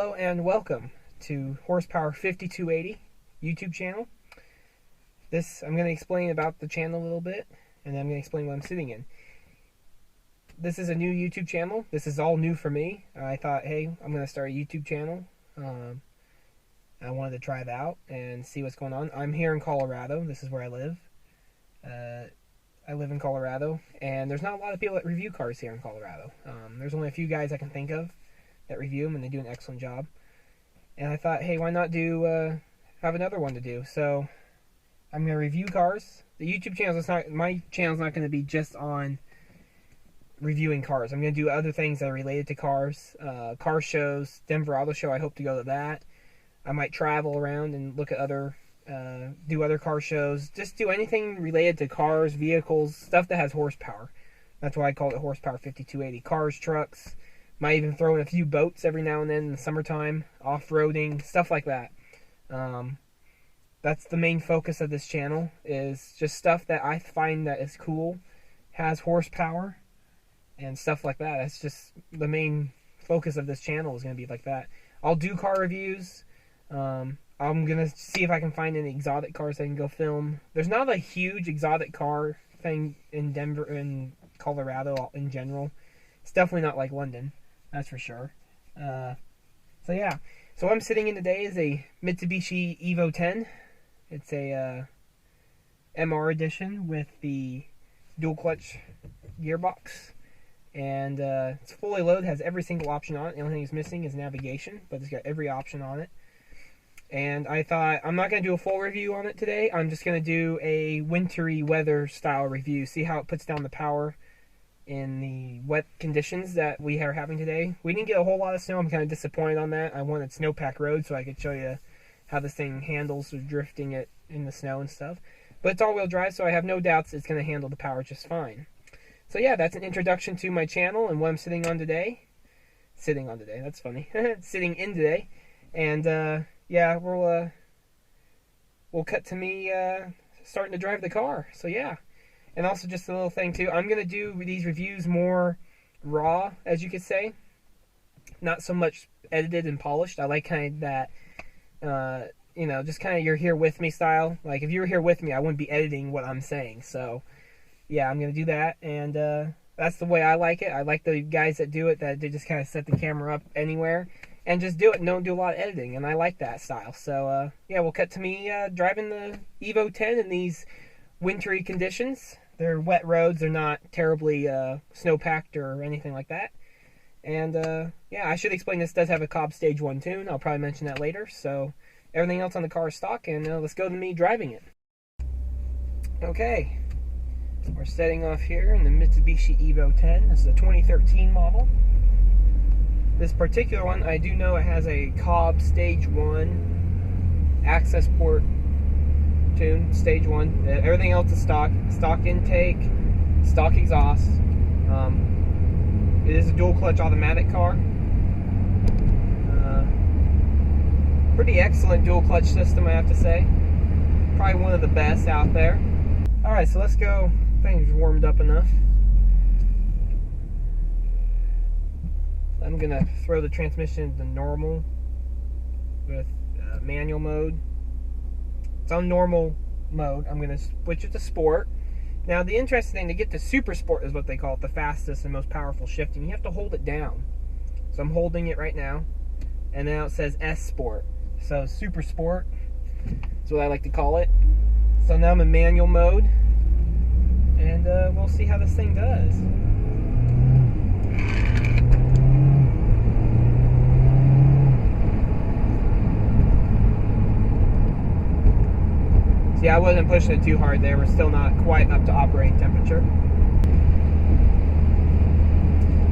Hello and welcome to Horsepower 5280 YouTube channel. I'm going to explain about the channel a little bit, and then I'm going to explain what I'm sitting in. This is a new YouTube channel. This is all new for me. I thought, hey, I'm going to start a YouTube channel. I wanted to try it out and see what's going on. I'm here in Colorado. This is where I live. I live in Colorado, and there's not a lot of people that review cars here in Colorado. There's only a few guys I can think of that review them, and they do an excellent job. And I thought, hey, why not have another one to do? So I'm going to review cars. The YouTube channel is not, my channel's not going to be just on reviewing cars. I'm going to do other things that are related to cars, car shows, Denver Auto Show. I hope to go to that. I might travel around and look at do other car shows. Just do anything related to cars, vehicles, stuff that has horsepower. That's why I call it Horsepower 5280. Cars, trucks. Might even throw in a few boats every now and then in the summertime, off-roading, stuff like that. That's the main focus of this channel, is just stuff that I find that is cool, has horsepower, and stuff like that. That's just the main focus of this channel, is going to be like that. I'll do car reviews. I'm going to see if I can find any exotic cars I can go film. There's not a huge exotic car thing in Denver and Colorado in general. It's definitely not like London. That's for sure. So yeah. So what I'm sitting in today is a Mitsubishi Evo 10. It's a MR edition with the dual clutch gearbox. And it's fully loaded, has every single option on it. The only thing it's missing is navigation, but it's got every option on it. And I thought, I'm not going to do a full review on it today. I'm just going to do a wintry weather style review. See how it puts down the power in the wet conditions that we are having today. We didn't get a whole lot of snow. I'm kind of disappointed on that. I wanted snowpack roads so I could show you how this thing handles with drifting it in the snow and stuff. But it's all-wheel drive, so I have no doubts it's going to handle the power just fine. So yeah, that's an introduction to my channel and what I'm sitting on today. Sitting on today, that's funny. Sitting in today. And yeah, we'll cut to me starting to drive the car. So yeah. And also just a little thing too, I'm going to do these reviews more raw, as you could say. Not so much edited and polished. I like kind of that, you know, just kind of you're here with me style. Like if you were here with me, I wouldn't be editing what I'm saying. So yeah, I'm going to do that. And that's the way I like it. I like the guys that do it, that they just kind of set the camera up anywhere and just do it and don't do a lot of editing. And I like that style. So yeah, we'll cut to me driving the Evo 10 in these wintry conditions. They're wet roads. They're not terribly snow-packed or anything like that. And yeah, I should explain this does have a Cobb Stage 1 tune. I'll probably mention that later. So everything else on the car is stock, and let's go to me driving it. Okay, we're setting off here in the Mitsubishi Evo 10. This is a 2013 model. This particular one, I do know it has a Cobb Stage 1 access port tune, Stage 1. Everything else is stock intake, stock exhaust. It is a dual clutch automatic car. Pretty excellent dual clutch system, I have to say. Probably one of the best out there. Alright, so let's go. Things warmed up enough. I'm gonna throw the transmission into normal with manual mode. It's on normal mode. I'm going to switch it to sport. Now, the interesting thing, to get to super sport is what they call it, the fastest and most powerful shifting. You have to hold it down. So I'm holding it right now. And now it says S Sport. So super sport is what I like to call it. So now I'm in manual mode. And we'll see how this thing does. Yeah, I wasn't pushing it too hard there. We're still not quite up to operating temperature.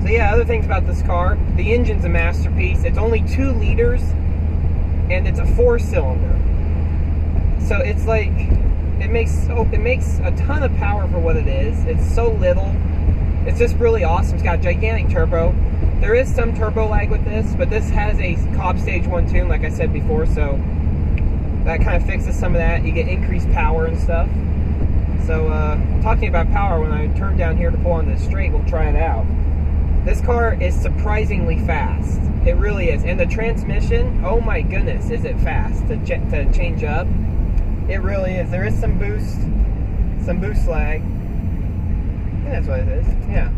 So yeah, other things about this car. The engine's a masterpiece. It's only 2 liters, and it's a 4-cylinder. So it's like, it makes a ton of power for what it is. It's so little. It's just really awesome. It's got a gigantic turbo. There is some turbo lag with this, but this has a Cobb Stage 1 tune, like I said before, so that kind of fixes some of that. You get increased power and stuff. So, talking about power, when I turn down here to pull on this straight, we'll try it out. This car is surprisingly fast. It really is. And the transmission, oh my goodness, is it fast to change up. It really is. There is some boost lag. I think that's what it is. Yeah.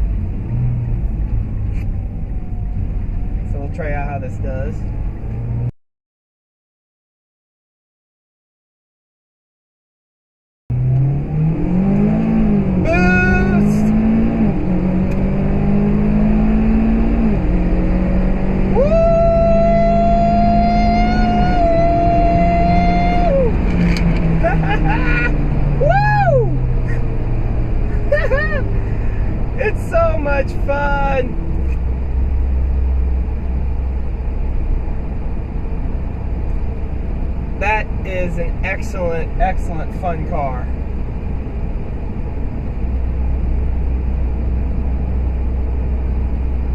So we'll try out how this does. It's so much fun. That is an excellent, excellent fun car.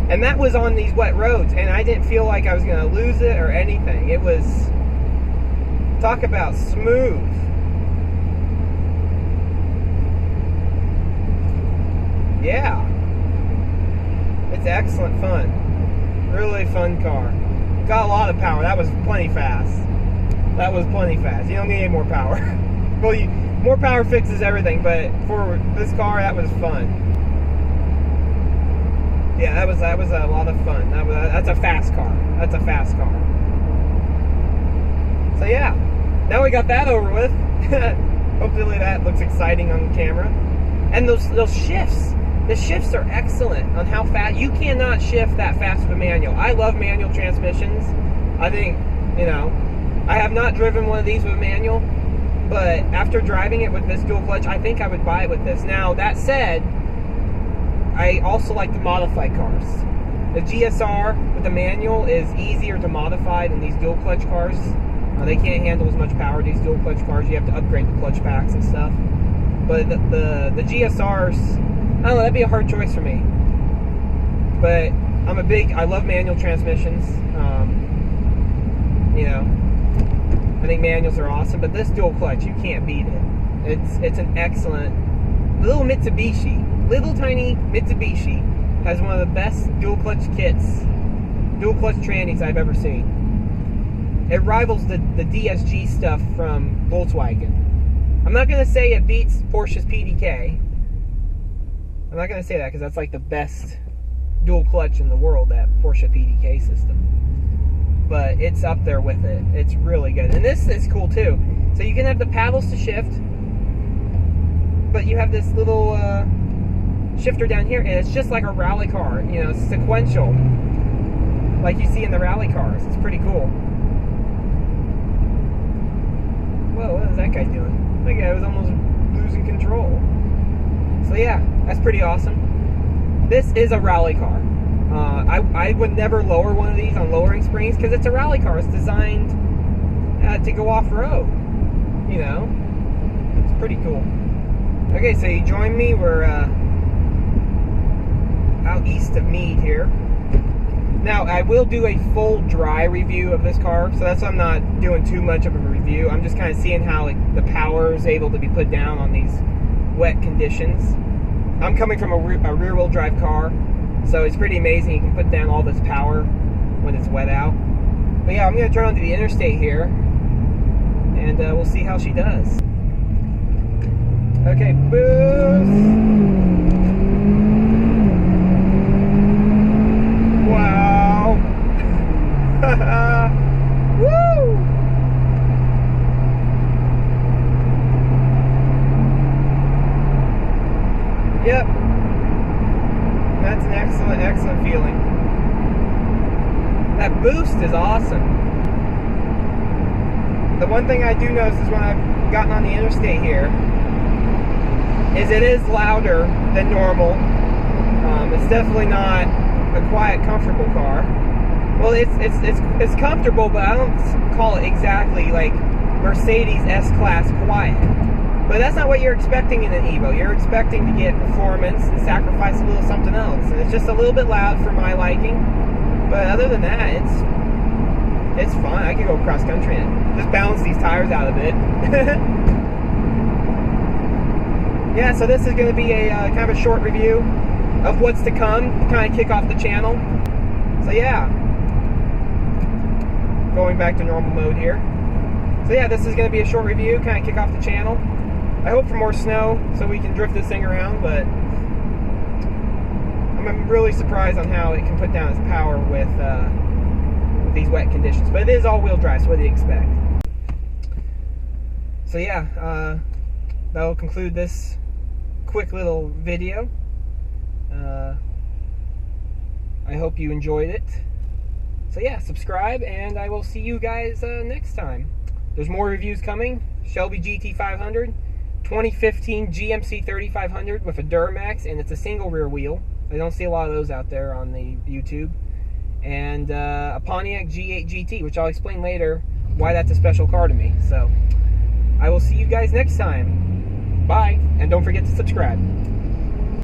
And that was on these wet roads, and I didn't feel like I was going to lose it or anything. It was, talk about smooth. Yeah, it's excellent fun. Really fun car. Got a lot of power. That was plenty fast. That was plenty fast. You don't need any more power. Well, more power fixes everything, but for this car, that was fun. Yeah, that was a lot of fun. That's a fast car. That's a fast car. So yeah, now we got that over with. Hopefully that looks exciting on camera. And those shifts. The shifts are excellent on how fast. You cannot shift that fast with a manual. I love manual transmissions. I think, you know, I have not driven one of these with a manual, but after driving it with this dual clutch, I think I would buy it with this. Now, that said, I also like the modified cars. The GSR with the manual is easier to modify than these dual clutch cars. They can't handle as much power, these dual clutch cars. You have to upgrade the clutch packs and stuff. But the GSRs, I don't know, that'd be a hard choice for me. But I love manual transmissions. You know, I think manuals are awesome, but this dual clutch, you can't beat it. It's an excellent little Mitsubishi, little tiny Mitsubishi has one of the best dual clutch kits, dual clutch trannies I've ever seen. It rivals the DSG stuff from Volkswagen. I'm not gonna say it beats Porsche's PDK. I'm not going to say that because that's like the best dual clutch in the world, that Porsche PDK system. But it's up there with it. It's really good. And this is cool too. So you can have the paddles to shift, but you have this little shifter down here, and it's just like a rally car. You know, it's sequential, like you see in the rally cars. It's pretty cool. Whoa, what is that guy doing? That guy was almost losing control. So yeah, that's pretty awesome. This is a rally car. I would never lower one of these on lowering springs because it's a rally car. It's designed to go off-road. You know, it's pretty cool. Okay, so you join me. We're out east of Meade here. Now, I will do a full dry review of this car, so that's why I'm not doing too much of a review. I'm just kind of seeing how the power is able to be put down on these wet conditions. I'm coming from a rear-wheel drive car, so it's pretty amazing. You can put down all this power when it's wet out. But yeah, I'm going to turn onto the interstate here, and we'll see how she does. Okay, boost. Wow. Woo! Yep. That's an excellent, excellent feeling. That boost is awesome. The one thing I do notice is when I've gotten on the interstate here is it is louder than normal. It's definitely not a quiet, comfortable car. Well, it's comfortable, but I don't call it exactly like Mercedes S-Class quiet. But that's not what you're expecting in an Evo. You're expecting to get performance and sacrifice a little something else. And it's just a little bit loud for my liking. But other than that, it's fun. I could go cross country and just balance these tires out a bit. Yeah, so this is going to be a kind of a short review. of what's to come to kind of kick off the channel. So yeah, going back to normal mode here. So yeah, this is going to be a short review, kind of kick off the channel. I hope for more snow so we can drift this thing around, but I'm really surprised on how it can put down its power with these wet conditions. But it is all-wheel drive, so what do you expect? So yeah, that'll conclude this quick little video. I hope you enjoyed it. So yeah, subscribe, and I will see you guys next time. There's more reviews coming. Shelby GT500, 2015 GMC 3500 with a Duramax, and it's a single rear wheel. I don't see a lot of those out there on the YouTube. And a Pontiac G8 GT, which I'll explain later why that's a special car to me. So I will see you guys next time. Bye, and don't forget to subscribe.